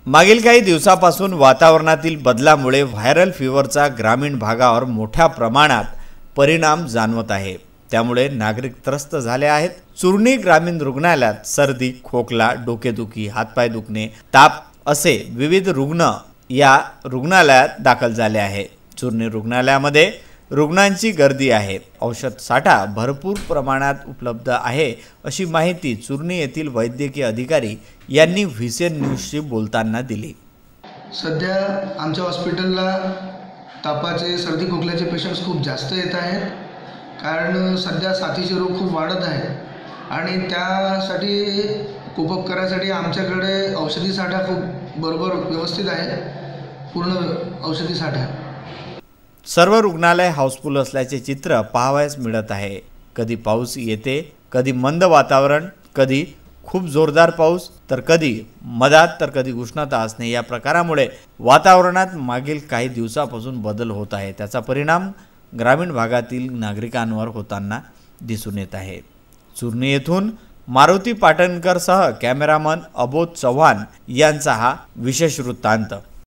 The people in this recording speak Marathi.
मागील काही दिवसापासून वातावरणातील बदलामुळे व्हायरल फीवरचा ग्रामीण भागावर मोठ्या प्रमाणात परिणाम जाणवत आहे। त्यामुळे नागरिक त्रस्त झाले आहेत। चुरणी ग्रामीण रुग्णालयात सर्दी, खोकला, डोकेदुखी, हातपाय दुखणे, ताप असे विविध रुग्ण या रुग्णालयात दाखल झाले आहे। चुरणी रुग्णालयामध्ये रुग्णांची गर्दी आहे। औषध साठा भरपूर प्रमाणात उपलब्ध आहे अशी माहिती चुरणी येथील वैद्यकीय अधिकारी यांनी व्हीसीएन न्यूजशी बोलताना दिली। सध्या आमच्या हॉस्पिटलला तापाचे, सर्दी, खोकल्याचे पेशंट्स खूप जास्त येत आहेत, कारण सध्या साथीचे रोग खूप वाढत आहेत आणि त्यासाठी कोप करायसाठी आमच्याकडे औषधी साठा खूप बरोबर व्यवस्थित आहे, पूर्ण औषधी साठा। सर्व रुग्णालय हाऊसफुल असल्याचे चित्र पाहावयास मिळत आहे। कधी पाऊस येते, कधी मंद वातावरण, कधी खूप जोरदार पाऊस, तर कधी मधात, तर कधी उष्णता असणे या प्रकारामुळे वातावरणात मागील काही दिवसापासून बदल होत आहे। त्याचा परिणाम ग्रामीण भागातील नागरिकांवर होताना दिसून येत आहे। चुरणी येथून मारुती पाटणकर सह कॅमेरामन अबोध चव्हाण यांचा हा विशेष वृत्तांत।